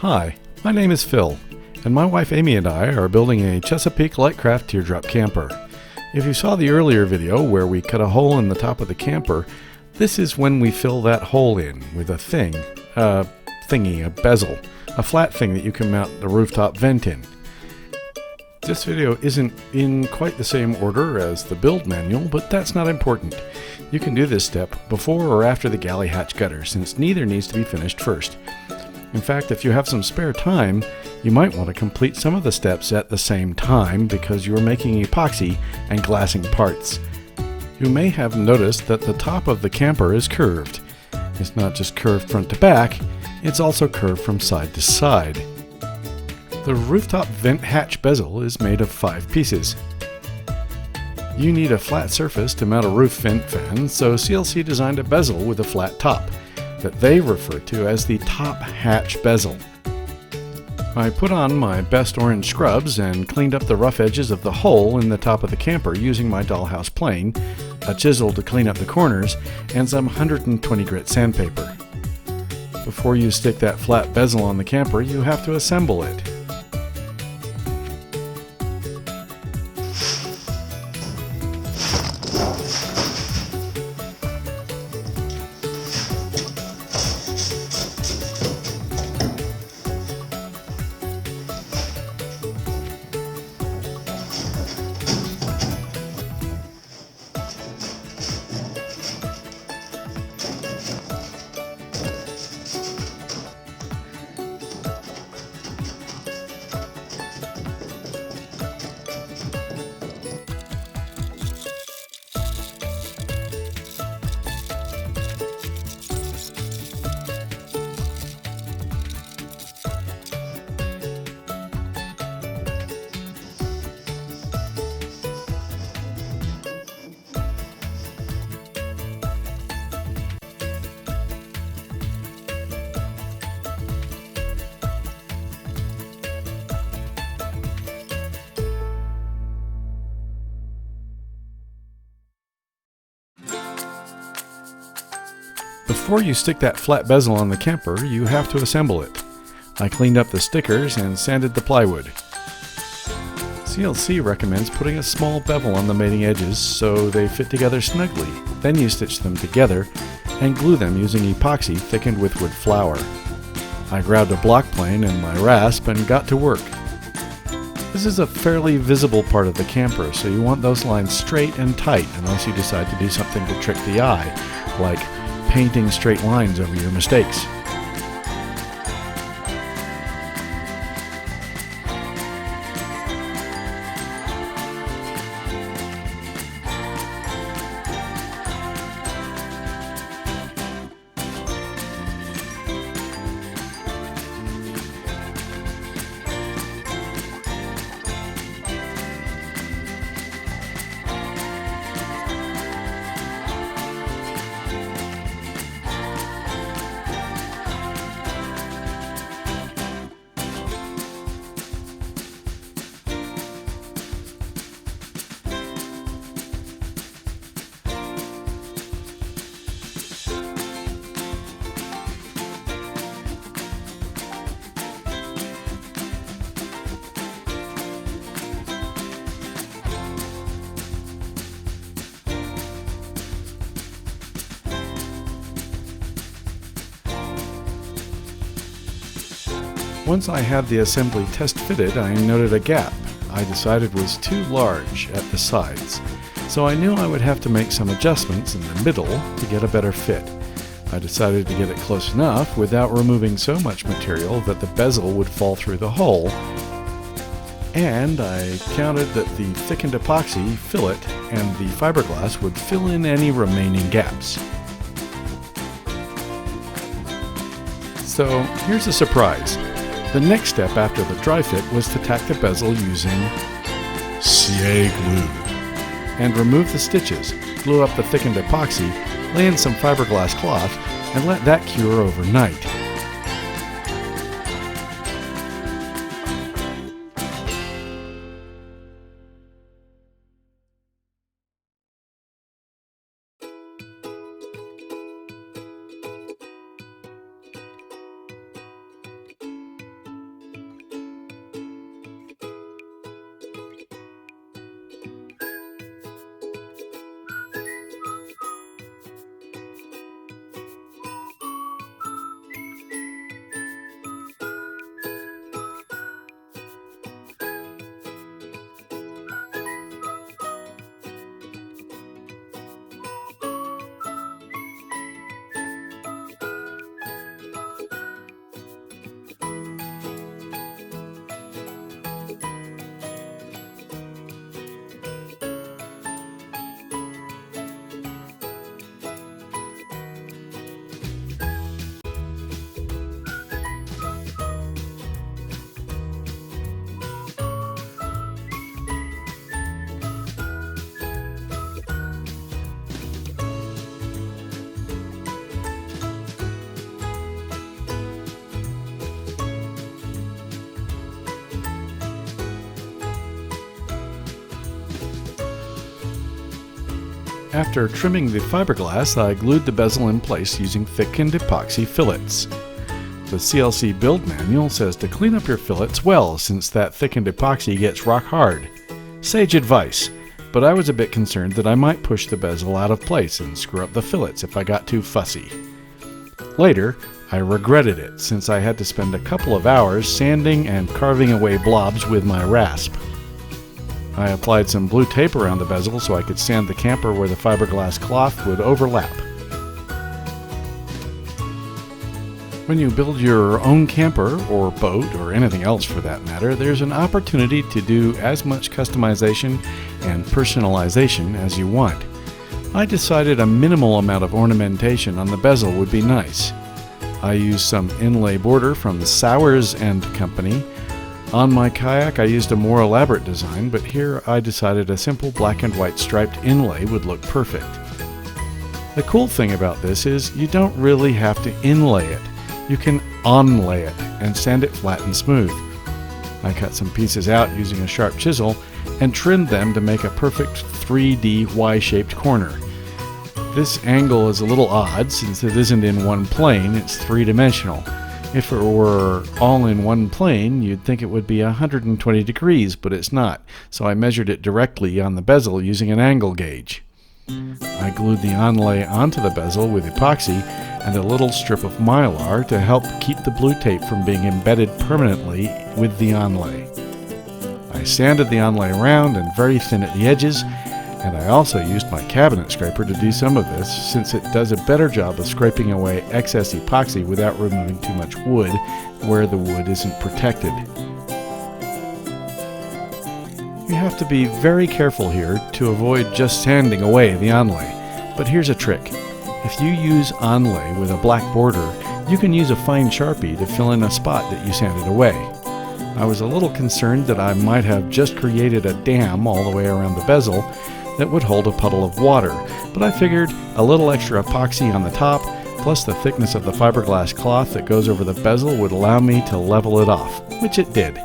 Hi, my name is Phil, and my wife Amy and I are building a Chesapeake Light Craft Teardrop Camper. If you saw the earlier video where we cut a hole in the top of the camper, this is when we fill that hole in with a bezel, a flat thing that you can mount the rooftop vent in. This video isn't in quite the same order as the build manual, but that's not important. You can do this step before or after the galley hatch gutter, since neither needs to be finished first. In fact, if you have some spare time, you might want to complete some of the steps at the same time because you're making epoxy and glassing parts. You may have noticed that the top of the camper is curved. It's not just curved front to back, it's also curved from side to side. The rooftop vent hatch bezel is made of 5 pieces. You need a flat surface to mount a roof vent fan, so CLC designed a bezel with a flat top that they refer to as the top hatch bezel. I put on my best orange scrubs and cleaned up the rough edges of the hole in the top of the camper using my dollhouse plane, a chisel to clean up the corners, and some 120 grit sandpaper. Before you stick that flat bezel on the camper, you have to assemble it. Before you stick that flat bezel on the camper, you have to assemble it. I cleaned up the stickers and sanded the plywood. CLC recommends putting a small bevel on the mating edges so they fit together snugly. Then you stitch them together and glue them using epoxy thickened with wood flour. I grabbed a block plane and my rasp and got to work. This is a fairly visible part of the camper, so you want those lines straight and tight unless you decide to do something to trick the eye, like painting straight lines over your mistakes. Once I had the assembly test fitted, I noted a gap I decided was too large at the sides, so I knew I would have to make some adjustments in the middle to get a better fit. I decided to get it close enough without removing so much material that the bezel would fall through the hole, and I counted that the thickened epoxy fillet and the fiberglass would fill in any remaining gaps. So here's a surprise. The next step after the dry fit was to tack the bezel using CA glue and remove the stitches, glue up the thickened epoxy, lay in some fiberglass cloth, and let that cure overnight. After trimming the fiberglass, I glued the bezel in place using thickened epoxy fillets. The CLC build manual says to clean up your fillets well, since that thickened epoxy gets rock hard. Sage advice, but I was a bit concerned that I might push the bezel out of place and screw up the fillets if I got too fussy. Later, I regretted it, since I had to spend a couple of hours sanding and carving away blobs with my rasp. I applied some blue tape around the bezel so I could sand the camper where the fiberglass cloth would overlap. When you build your own camper or boat, or anything else for that matter, there's an opportunity to do as much customization and personalization as you want. I decided a minimal amount of ornamentation on the bezel would be nice. I used some inlay border from Sowers & Company. On my kayak I used a more elaborate design, but here I decided a simple black and white striped inlay would look perfect. The cool thing about this is you don't really have to inlay it. You can onlay it and sand it flat and smooth. I cut some pieces out using a sharp chisel and trimmed them to make a perfect 3D Y-shaped corner. This angle is a little odd since it isn't in one plane, it's three-dimensional. If it were all in one plane, you'd think it would be 120 degrees, but it's not, so I measured it directly on the bezel using an angle gauge. I glued the onlay onto the bezel with epoxy and a little strip of mylar to help keep the blue tape from being embedded permanently with the onlay. I sanded the onlay round and very thin at the edges, and I also used my cabinet scraper to do some of this, since it does a better job of scraping away excess epoxy without removing too much wood where the wood isn't protected. You have to be very careful here to avoid just sanding away the onlay, but here's a trick. If you use onlay with a black border, you can use a fine Sharpie to fill in a spot that you sanded away. I was a little concerned that I might have just created a dam all the way around the bezel that would hold a puddle of water, but I figured a little extra epoxy on the top, plus the thickness of the fiberglass cloth that goes over the bezel would allow me to level it off, which it did.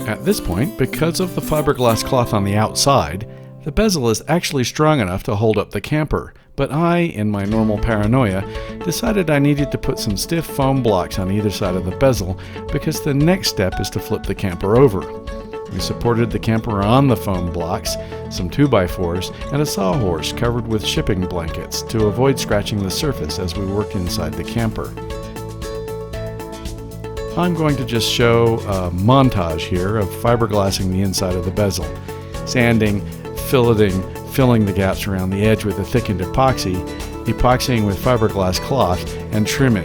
At this point, because of the fiberglass cloth on the outside, the bezel is actually strong enough to hold up the camper, but I, in my normal paranoia, decided I needed to put some stiff foam blocks on either side of the bezel because the next step is to flip the camper over. We supported the camper on the foam blocks, some 2x4s, and a sawhorse covered with shipping blankets to avoid scratching the surface as we worked inside the camper. I'm going to just show a montage here of fiberglassing the inside of the bezel, sanding, filleting, filling the gaps around the edge with a thickened epoxy, epoxying with fiberglass cloth, and trimming.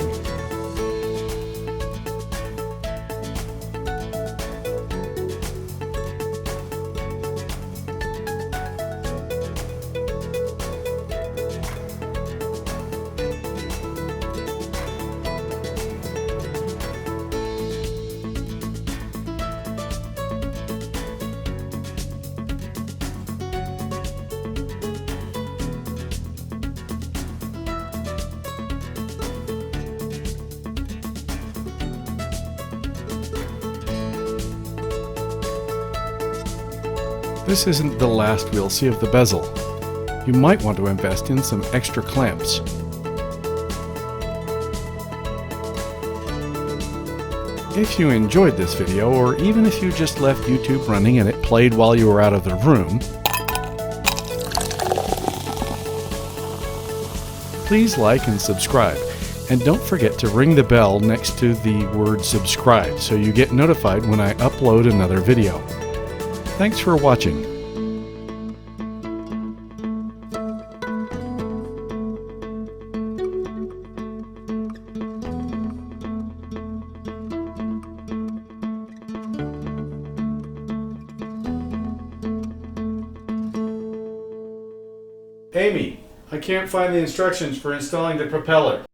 This isn't the last we'll see of the bezel. You might want to invest in some extra clamps. If you enjoyed this video, or even if you just left YouTube running and it played while you were out of the room, please like and subscribe. And don't forget to ring the bell next to the word subscribe so you get notified when I upload another video. Thanks for watching. Amy, I can't find the instructions for installing the propeller.